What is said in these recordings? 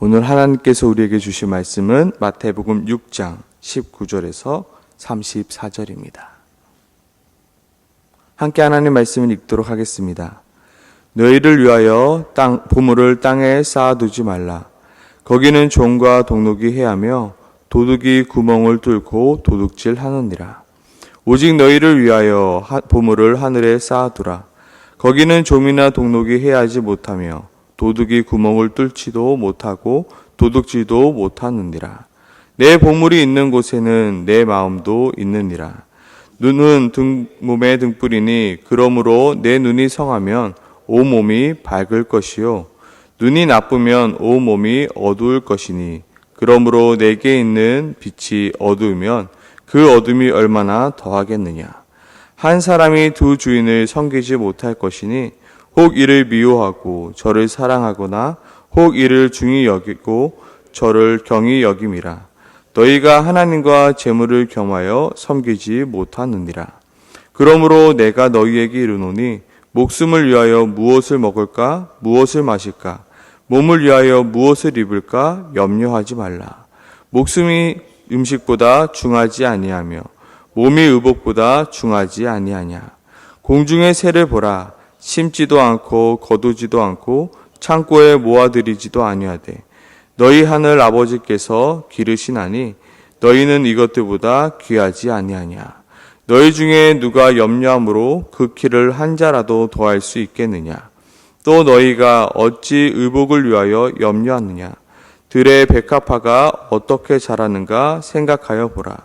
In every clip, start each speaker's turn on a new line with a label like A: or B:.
A: 오늘 하나님께서 우리에게 주신 말씀은 마태복음 6장 19절에서 34절입니다. 함께 하나님 말씀을 읽도록 하겠습니다. 너희를 위하여 보물을 땅에 쌓아두지 말라. 거기는 종과 동록이 해하며 도둑이 구멍을 뚫고 도둑질하느니라. 오직 너희를 위하여 보물을 하늘에 쌓아두라. 거기는 좀이나 동록이 해하지 못하며 도둑이 구멍을 뚫지도 못하고 도둑질도 못하느니라. 내 보물이 있는 곳에는 내 마음도 있느니라. 눈은 몸의 등불이니 그러므로 내 눈이 성하면 온 몸이 밝을 것이요 눈이 나쁘면 온 몸이 어두울 것이니 그러므로 내게 있는 빛이 어두우면 그 어둠이 얼마나 더하겠느냐. 한 사람이 두 주인을 섬기지 못할 것이니 혹 이를 미워하고 저를 사랑하거나 혹 이를 중히 여기고 저를 경히 여김이라. 너희가 하나님과 재물을 겸하여 섬기지 못하느니라. 그러므로 내가 너희에게 이르노니 목숨을 위하여 무엇을 먹을까 무엇을 마실까 몸을 위하여 무엇을 입을까 염려하지 말라. 목숨이 음식보다 중하지 아니하며 몸이 의복보다 중하지 아니하냐. 공중의 새를 보라. 심지도 않고 거두지도 않고 창고에 모아들이지도 아니하되 너희 하늘 아버지께서 기르시나니 너희는 이것들보다 귀하지 아니하냐. 너희 중에 누가 염려함으로 그 키를 한 자라도 더할 수 있겠느냐. 또 너희가 어찌 의복을 위하여 염려하느냐. 들의 백합화가 어떻게 자라는가 생각하여 보라.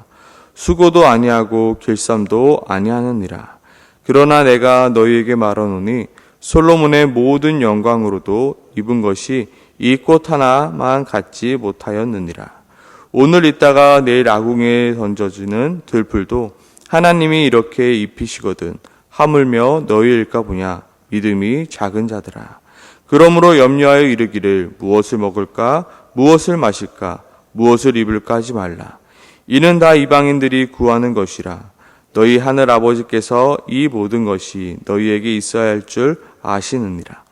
A: 수고도 아니하고 길쌈도 아니하느니라. 그러나 내가 너희에게 말하노니 솔로몬의 모든 영광으로도 입은 것이 이 꽃 하나만 갖지 못하였느니라. 오늘 있다가 내일 아궁이에 던져지는 들풀도 하나님이 이렇게 입히시거든 하물며 너희일까 보냐. 믿음이 작은 자들아. 그러므로 염려하여 이르기를 무엇을 먹을까 무엇을 마실까 무엇을 입을까 하지 말라. 이는 다 이방인들이 구하는 것이라. 너희 하늘 아버지께서 이 모든 것이 너희에게 있어야 할 줄 아시느니라.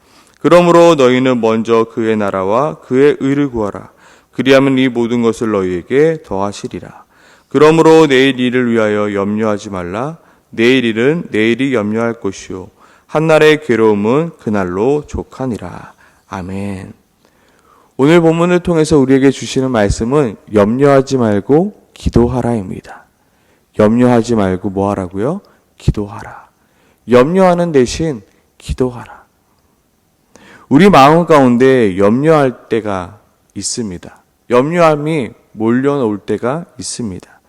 A: 그러므로 너희는 먼저 그의 나라와 그의 의를 구하라. 그리하면 이 모든 것을 너희에게 더하시리라. 그러므로 내일 일을 위하여 염려하지 말라. 내일 일은 내일이 염려할 것이요 한날의 괴로움은 그날로 족하니라. 아멘. 오늘 본문을 통해서 우리에게 주시는 말씀은 염려하지 말고 기도하라입니다. 염려하지 말고 뭐 하라고요? 기도하라. 염려하는 대신 기도하라. 우리 마음 가운데 염려할 때가 있습니다. 염려함이 몰려올 때가 있습니다.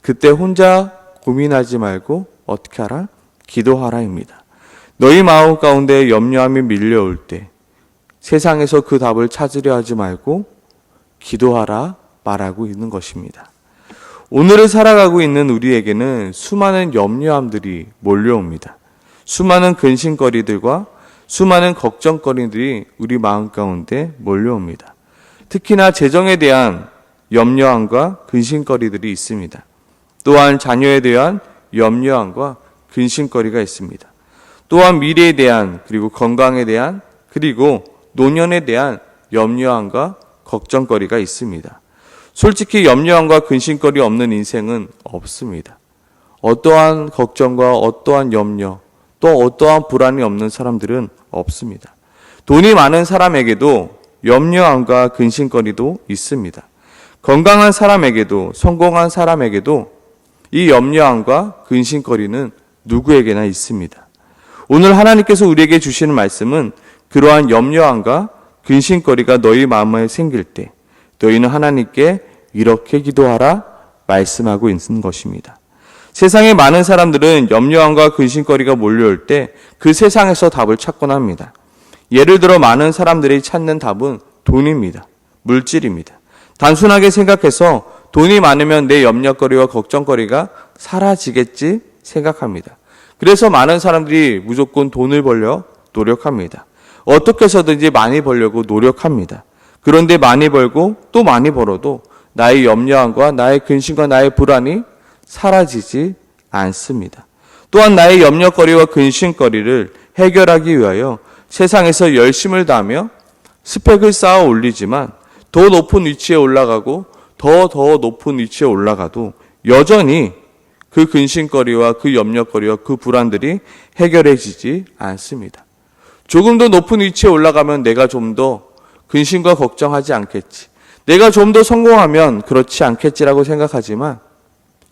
A: 그때 혼자 고민하지 말고 어떻게 하라? 기도하라입니다. 너희 마음 가운데 염려함이 밀려올 때 세상에서 그 답을 찾으려 하지 말고 기도하라 말하고 있는 것입니다. 오늘을 살아가고 있는 우리에게는 수많은 염려함들이 몰려옵니다. 수많은 근심거리들과 수많은 걱정거리들이 우리 마음 가운데 몰려옵니다. 특히나 재정에 대한 염려함과 근심거리들이 있습니다. 또한 자녀에 대한 염려함과 근심거리가 있습니다. 또한 미래에 대한 그리고 건강에 대한 그리고 노년에 대한 염려함과 걱정거리가 있습니다. 솔직히 염려함과 근심거리 없는 인생은 없습니다. 어떠한 걱정과 어떠한 염려 또 어떠한 불안이 없는 사람들은 없습니다. 돈이 많은 사람에게도 염려함과 근심거리도 있습니다. 건강한 사람에게도 성공한 사람에게도 이 염려함과 근심거리는 누구에게나 있습니다. 오늘 하나님께서 우리에게 주시는 말씀은 그러한 염려함과 근심거리가 너희 마음에 생길 때 너희는 하나님께 이렇게 기도하라 말씀하고 있는 것입니다. 세상에 많은 사람들은 염려함과 근심거리가 몰려올 때 그 세상에서 답을 찾곤 합니다. 예를 들어 많은 사람들이 찾는 답은 돈입니다. 물질입니다. 단순하게 생각해서 돈이 많으면 내 염려거리와 걱정거리가 사라지겠지 생각합니다. 그래서 많은 사람들이 무조건 돈을 벌려 노력합니다. 어떻게 해서든지 많이 벌려고 노력합니다. 그런데 많이 벌고 또 많이 벌어도 나의 염려함과 나의 근심과 나의 불안이 사라지지 않습니다. 또한 나의 염려거리와 근심거리를 해결하기 위하여 세상에서 열심을 다하며 스펙을 쌓아 올리지만 더 높은 위치에 올라가고 더 높은 위치에 올라가도 여전히 그 근심거리와 그 염려거리와 그 불안들이 해결해지지 않습니다. 조금 더 높은 위치에 올라가면 내가 좀 더 근심과 걱정하지 않겠지. 내가 좀 더 성공하면 그렇지 않겠지라고 생각하지만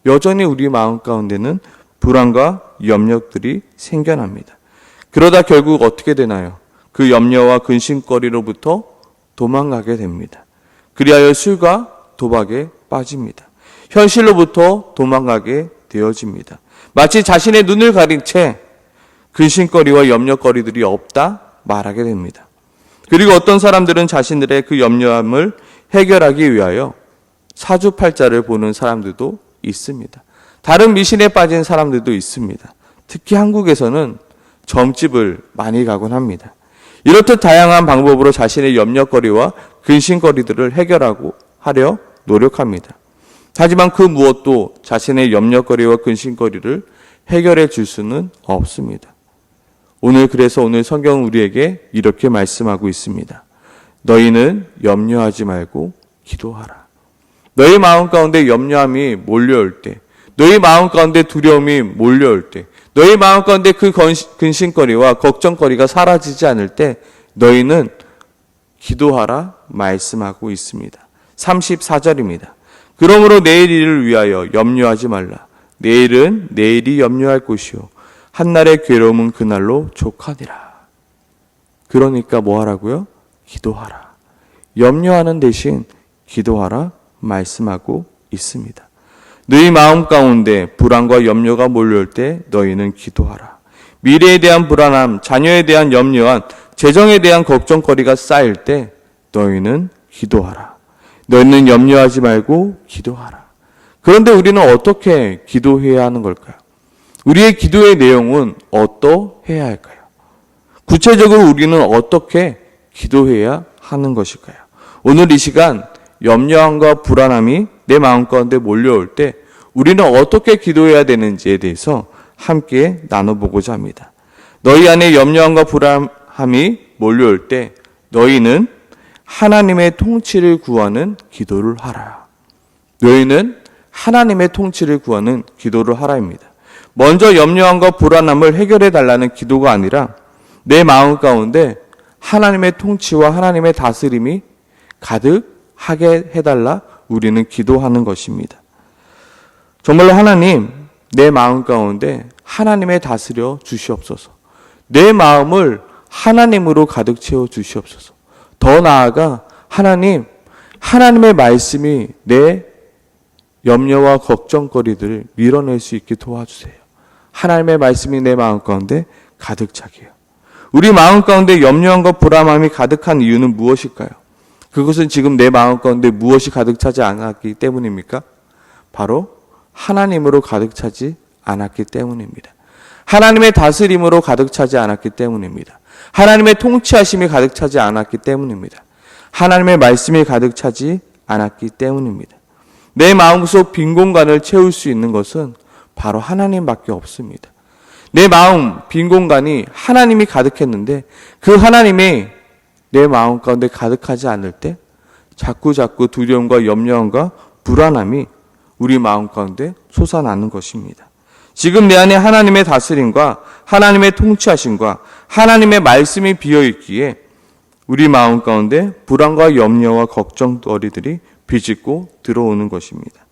A: 여전히 우리 마음 가운데는 불안과 염려들이 생겨납니다. 그러다 결국 어떻게 되나요? 그 염려와 근심거리로부터 도망가게 됩니다. 그리하여 술과 도박에 빠집니다. 현실로부터 도망가게 되어집니다. 마치 자신의 눈을 가린 채 근심거리와 염려거리들이 없다 말하게 됩니다. 그리고 어떤 사람들은 자신들의 그 염려함을 해결하기 위하여 사주팔자를 보는 사람들도 있습니다. 다른 미신에 빠진 사람들도 있습니다. 특히 한국에서는 점집을 많이 가곤 합니다. 이렇듯 다양한 방법으로 자신의 염려거리와 근심거리들을 해결하고 하려 노력합니다. 하지만 그 무엇도 자신의 염려거리와 근심거리를 해결해 줄 수는 없습니다. 그래서 오늘 성경은 우리에게 이렇게 말씀하고 있습니다. 너희는 염려하지 말고 기도하라. 너희 마음 가운데 염려함이 몰려올 때, 너희 마음 가운데 두려움이 몰려올 때, 너희 마음 가운데 그 근심거리와 걱정거리가 사라지지 않을 때 너희는 기도하라 말씀하고 있습니다. 34절입니다. 그러므로 내일 일을 위하여 염려하지 말라. 내일은 내일이 염려할 것이요 한날의 괴로움은 그날로 족하니라. 그러니까 뭐 하라고요? 기도하라. 염려하는 대신 기도하라 말씀하고 있습니다. 너희 마음 가운데 불안과 염려가 몰려올 때 너희는 기도하라. 미래에 대한 불안함, 자녀에 대한 염려함, 재정에 대한 걱정거리가 쌓일 때 너희는 기도하라. 너희는 염려하지 말고 기도하라. 그런데 우리는 어떻게 기도해야 하는 걸까요? 우리의 기도의 내용은 어떠해야 할까요? 구체적으로 우리는 어떻게 기도해야 하는 것일까요? 오늘 이 시간 염려함과 불안함이 내 마음 가운데 몰려올 때 우리는 어떻게 기도해야 되는지에 대해서 함께 나눠보고자 합니다. 너희 안에 염려함과 불안함이 몰려올 때 너희는 하나님의 통치를 구하는 기도를 하라. 너희는 하나님의 통치를 구하는 기도를 하라입니다. 먼저 염려함과 불안함을 해결해 달라는 기도가 아니라 내 마음 가운데 하나님의 통치와 하나님의 다스림이 가득하게 해달라 우리는 기도하는 것입니다. 정말로 하나님, 내 마음 가운데 하나님의 다스려 주시옵소서. 내 마음을 하나님으로 가득 채워 주시옵소서. 더 나아가 하나님, 하나님의 말씀이 내 염려와 걱정거리들을 밀어낼 수 있게 도와주세요. 하나님의 말씀이 내 마음 가운데 가득 차게 해요. 우리 마음 가운데 염려함과 불안함이 가득한 이유는 무엇일까요? 그것은 지금 내 마음 가운데 무엇이 가득 차지 않았기 때문입니까? 바로 하나님으로 가득 차지 않았기 때문입니다. 하나님의 다스림으로 가득 차지 않았기 때문입니다. 하나님의 통치하심이 가득 차지 않았기 때문입니다. 하나님의 말씀이 가득 차지 않았기 때문입니다. 내 마음속 빈 공간을 채울 수 있는 것은 바로 하나님밖에 없습니다. 내 마음 빈 공간이 하나님이 가득했는데 그 하나님이 내 마음 가운데 가득하지 않을 때 자꾸 두려움과 염려함과 불안함이 우리 마음 가운데 솟아나는 것입니다. 지금 내 안에 하나님의 다스림과 하나님의 통치하심과 하나님의 말씀이 비어있기에 우리 마음 가운데 불안과 염려와 걱정거리들이 비집고 들어오는 것입니다.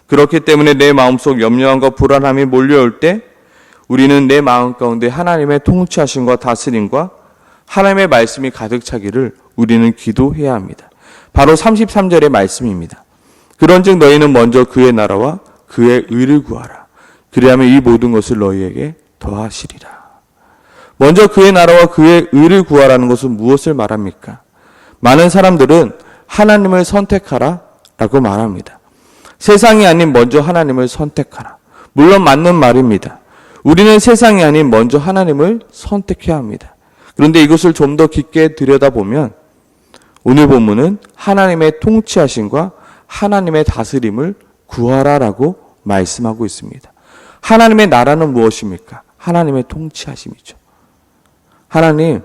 A: 그렇기 때문에 내 마음속 염려함과 불안함이 몰려올 때 우리는 내 마음 가운데 하나님의 통치하심과 다스림과 하나님의 말씀이 가득 차기를 우리는 기도해야 합니다. 바로 33절의 말씀입니다. 그런즉 너희는 먼저 그의 나라와 그의 의를 구하라. 그리하면 이 모든 것을 너희에게 더하시리라. 먼저 그의 나라와 그의 의를 구하라는 것은 무엇을 말합니까? 많은 사람들은 하나님을 선택하라 라고 말합니다. 세상이 아닌 먼저 하나님을 선택하라. 물론 맞는 말입니다. 우리는 세상이 아닌 먼저 하나님을 선택해야 합니다. 그런데 이것을 좀 더 깊게 들여다보면 오늘 본문은 하나님의 통치하심과 하나님의 다스림을 구하라라고 말씀하고 있습니다. 하나님의 나라는 무엇입니까? 하나님의 통치하심이죠. 하나님,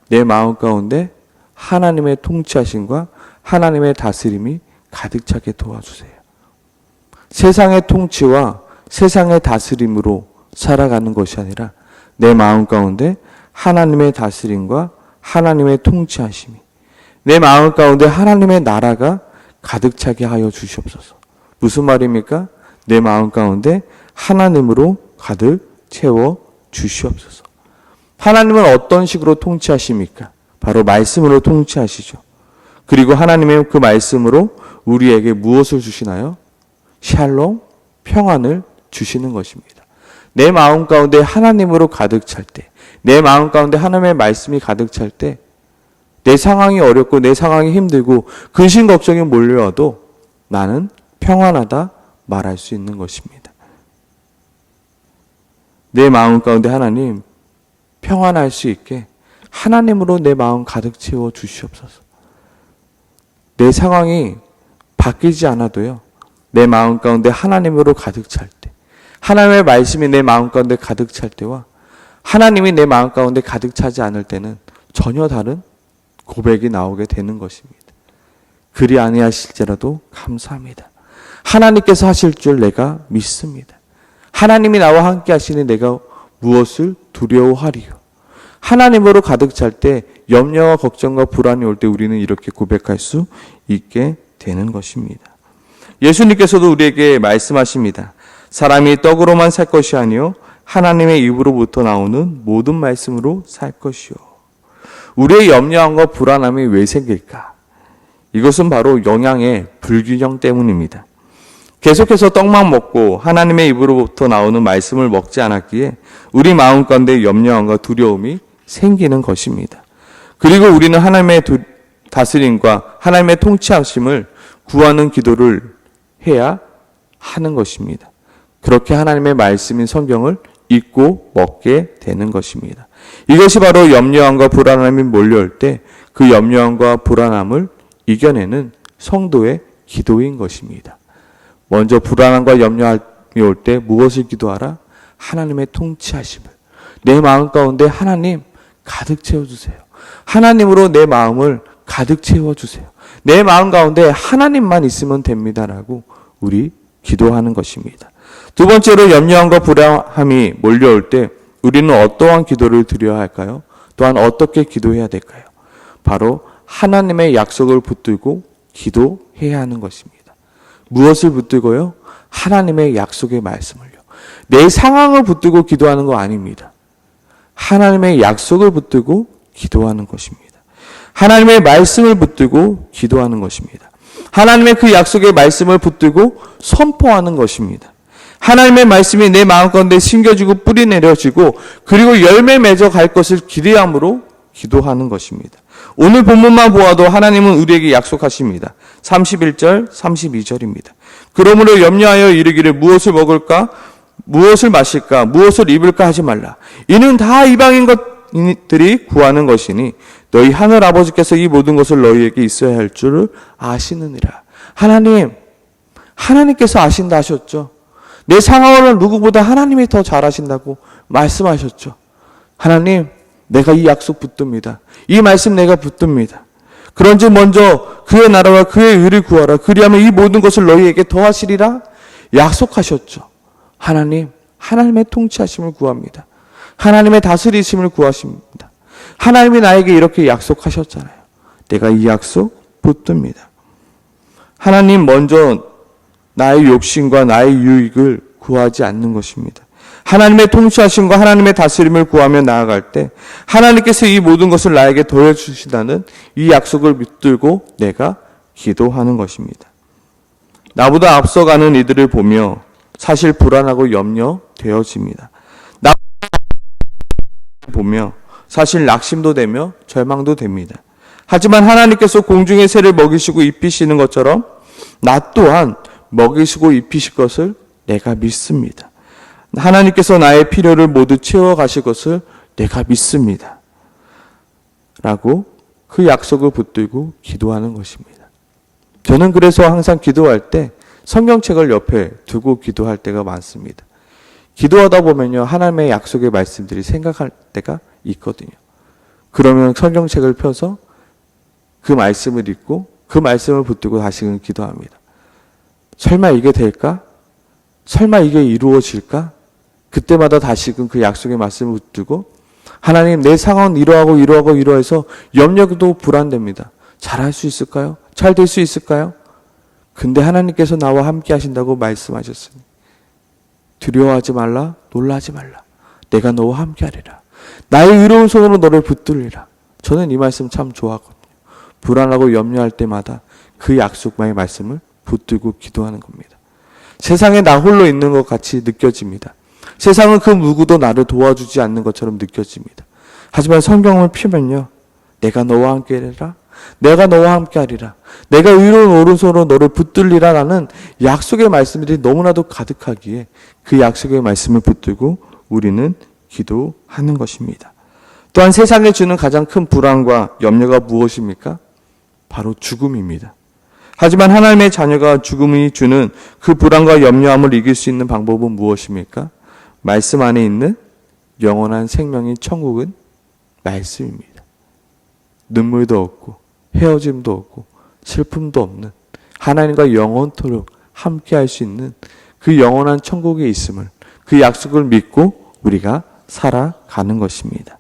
A: 내 마음 가운데 하나님의 통치하심과 하나님의 다스림이 가득 차게 도와주세요. 세상의 통치와 세상의 다스림으로 살아가는 것이 아니라 내 마음 가운데 하나님의 다스림과 하나님의 통치하심이, 내 마음 가운데 하나님의 나라가 가득 차게 하여 주시옵소서. 무슨 말입니까? 내 마음 가운데 하나님으로 가득 채워 주시옵소서. 하나님은 어떤 식으로 통치하십니까? 바로 말씀으로 통치하시죠. 그리고 하나님의 그 말씀으로 우리에게 무엇을 주시나요? 샬롬, 평안을 주시는 것입니다. 내 마음 가운데 하나님으로 가득 찰 때, 내 마음 가운데 하나님의 말씀이 가득 찰 때, 내 상황이 어렵고 내 상황이 힘들고 근심 걱정이 몰려와도 나는 평안하다 말할 수 있는 것입니다. 내 마음 가운데 하나님 평안할 수 있게 하나님으로 내 마음 가득 채워 주시옵소서. 내 상황이 바뀌지 않아도요, 내 마음 가운데 하나님으로 가득 찰 때, 하나님의 말씀이 내 마음 가운데 가득 찰 때와 하나님이 내 마음 가운데 가득 차지 않을 때는 전혀 다른 고백이 나오게 되는 것입니다. 그리 아니하실지라도 감사합니다. 하나님께서 하실 줄 내가 믿습니다. 하나님이 나와 함께 하시니 내가 무엇을 두려워하리요. 하나님으로 가득 찰 때 염려와 걱정과 불안이 올 때 우리는 이렇게 고백할 수 있게 되는 것입니다. 예수님께서도 우리에게 말씀하십니다. 사람이 떡으로만 살 것이 아니요 하나님의 입으로부터 나오는 모든 말씀으로 살 것이요. 우리의 염려함과 불안함이 왜 생길까? 이것은 바로 영양의 불균형 때문입니다. 계속해서 떡만 먹고 하나님의 입으로부터 나오는 말씀을 먹지 않았기에 우리 마음 가운데 염려함과 두려움이 생기는 것입니다. 그리고 우리는 하나님의 다스림과 하나님의 통치하심을 구하는 기도를 해야 하는 것입니다. 그렇게 하나님의 말씀인 성경을 읽고 먹게 되는 것입니다. 이것이 바로 염려함과 불안함이 몰려올 때 그 염려함과 불안함을 이겨내는 성도의 기도인 것입니다. 먼저 불안함과 염려함이 올 때 무엇을 기도하라? 하나님의 통치하심을. 내 마음 가운데 하나님 가득 채워주세요. 하나님으로 내 마음을 가득 채워주세요. 내 마음 가운데 하나님만 있으면 됩니다라고 우리 기도하는 것입니다. 두 번째로 염려함과 불안함이 몰려올 때 우리는 어떠한 기도를 드려야 할까요? 또한 어떻게 기도해야 될까요? 바로 하나님의 약속을 붙들고 기도해야 하는 것입니다. 무엇을 붙들고요? 하나님의 약속의 말씀을요. 내 상황을 붙들고 기도하는 거 아닙니다. 하나님의 약속을 붙들고 기도하는 것입니다. 하나님의 말씀을 붙들고 기도하는 것입니다. 하나님의 그 약속의 말씀을 붙들고 선포하는 것입니다. 하나님의 말씀이 내 마음 가운데 심겨지고 뿌리 내려지고 그리고 열매 맺어 갈 것을 기대함으로 기도하는 것입니다. 오늘 본문만 보아도 하나님은 우리에게 약속하십니다. 31절, 32절입니다. 그러므로 염려하여 이르기를 무엇을 먹을까? 무엇을 마실까? 무엇을 입을까? 하지 말라. 이는 다 이방인 것들이 구하는 것이니 너희 하늘 아버지께서 이 모든 것을 너희에게 있어야 할 줄을 아시느니라. 하나님께서 아신다 하셨죠. 내 상황을 누구보다 하나님이 더 잘 아신다고 말씀하셨죠. 하나님, 내가 이 약속 붙듭니다. 이 말씀 내가 붙듭니다. 그런즉 먼저 그의 나라와 그의 의를 구하라. 그리하면 이 모든 것을 너희에게 더하시리라 약속하셨죠. 하나님의 통치하심을 구합니다. 하나님의 다스리심을 구하십니다. 하나님이 나에게 이렇게 약속하셨잖아요. 내가 이 약속 붙듭니다. 하나님 먼저 나의 욕심과 나의 유익을 구하지 않는 것입니다. 하나님의 통치하심과 하나님의 다스림을 구하며 나아갈 때 하나님께서 이 모든 것을 나에게 더해주신다는 이 약속을 붙들고 내가 기도하는 것입니다. 나보다 앞서가는 이들을 보며 사실 불안하고 염려되어집니다. 나보다 보며 사실 낙심도 되며 절망도 됩니다. 하지만 하나님께서 공중의 새를 먹이시고 입히시는 것처럼 나 또한 먹이시고 입히실 것을 내가 믿습니다. 하나님께서 나의 필요를 모두 채워가실 것을 내가 믿습니다. 라고 그 약속을 붙들고 기도하는 것입니다. 저는 그래서 항상 기도할 때 성경책을 옆에 두고 기도할 때가 많습니다. 기도하다 보면요, 하나님의 약속의 말씀들이 생각할 때가 있거든요. 그러면 성경책을 펴서 그 말씀을 읽고 그 그 말씀을 붙들고 다시금 기도합니다. 설마 이게 될까? 설마 이게 이루어질까? 그때마다 다시금 그 약속의 말씀을 붙들고 하나님, 내 상황은 이러해서 염려도 불안됩니다. 잘할 수 있을까요? 잘 될 수 있을까요? 근데 하나님께서 나와 함께 하신다고 말씀하셨으니 두려워하지 말라, 놀라지 말라. 내가 너와 함께 하리라. 나의 의로운 손으로 너를 붙들리라. 저는 이 말씀 참 좋아하거든요. 불안하고 염려할 때마다 그 약속만의 말씀을 붙들고 기도하는 겁니다. 세상에 나 홀로 있는 것 같이 느껴집니다. 세상은 그 누구도 나를 도와주지 않는 것처럼 느껴집니다. 하지만 성경을 펴면요, 내가 너와 함께 하리라, 내가 너와 함께 하리라, 내가 의로운 오른손으로 너를 붙들리라 라는 약속의 말씀들이 너무나도 가득하기에 그 약속의 말씀을 붙들고 우리는 기도하는 것입니다. 또한 세상에 주는 가장 큰 불안과 염려가 무엇입니까? 바로 죽음입니다. 하지만 하나님의 자녀가 죽음이 주는 그 불안과 염려함을 이길 수 있는 방법은 무엇입니까? 말씀 안에 있는 영원한 생명인 천국은 말씀입니다. 눈물도 없고 헤어짐도 없고 슬픔도 없는 하나님과 영원토록 함께 할 수 있는 그 영원한 천국에 있음을, 그 약속을 믿고 우리가 살아가는 것입니다.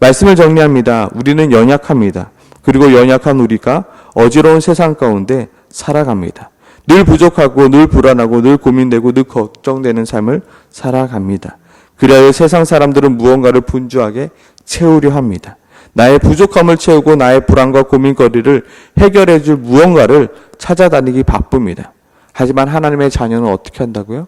A: 말씀을 정리합니다. 우리는 연약합니다. 그리고 연약한 우리가 어지러운 세상 가운데 살아갑니다. 늘 부족하고 늘 불안하고 늘 고민되고 늘 걱정되는 삶을 살아갑니다. 그래야 세상 사람들은 무언가를 분주하게 채우려 합니다. 나의 부족함을 채우고 나의 불안과 고민거리를 해결해 줄 무언가를 찾아다니기 바쁩니다. 하지만 하나님의 자녀는 어떻게 한다고요?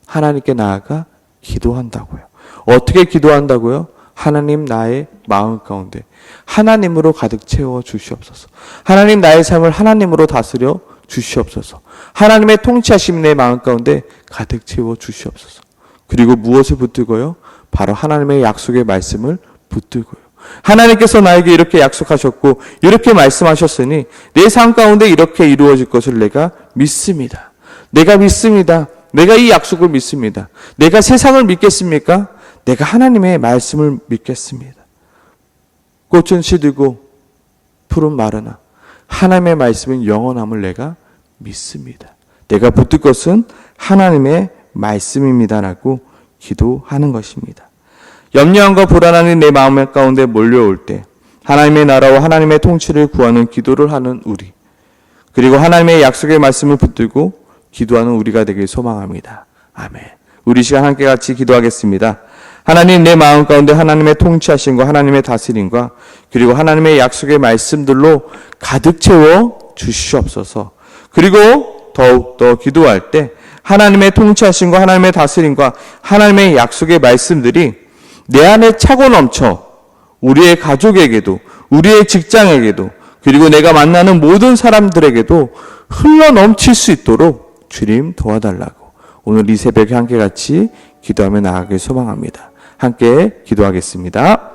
A: 하나님께 나아가 기도한다고요. 어떻게 기도한다고요? 하나님, 나의 마음 가운데 하나님으로 가득 채워 주시옵소서. 하나님, 나의 삶을 하나님으로 다스려 주시옵소서. 하나님의 통치하심이 내 마음 가운데 가득 채워 주시옵소서. 그리고 무엇을 붙들고요? 바로 하나님의 약속의 말씀을 붙들고요. 하나님께서 나에게 이렇게 약속하셨고 이렇게 말씀하셨으니 내 삶 가운데 이렇게 이루어질 것을 내가 믿습니다. 내가 믿습니다. 내가 이 약속을 믿습니다. 내가 세상을 믿겠습니까? 내가 하나님의 말씀을 믿겠습니다. 꽃은 시들고 푸른 마르나 하나님의 말씀은 영원함을 내가 믿습니다. 내가 붙들 것은 하나님의 말씀입니다라고 기도하는 것입니다. 염려함과 불안함이 내 마음 가운데 몰려올 때 하나님의 나라와 하나님의 통치를 구하는 기도를 하는 우리, 그리고 하나님의 약속의 말씀을 붙들고 기도하는 우리가 되길 소망합니다. 아멘. 우리 시간 함께 같이 기도하겠습니다. 하나님, 내 마음 가운데 하나님의 통치하심과 하나님의 다스림과 그리고 하나님의 약속의 말씀들로 가득 채워 주시옵소서. 그리고 더욱더 기도할 때 하나님의 통치하심과 하나님의 다스림과 하나님의 약속의 말씀들이 내 안에 차고 넘쳐 우리의 가족에게도, 우리의 직장에게도, 그리고 내가 만나는 모든 사람들에게도 흘러 넘칠 수 있도록 주님 도와달라고 오늘 이 새벽에 함께 같이 기도하며 나아가길 소망합니다. 함께 기도하겠습니다.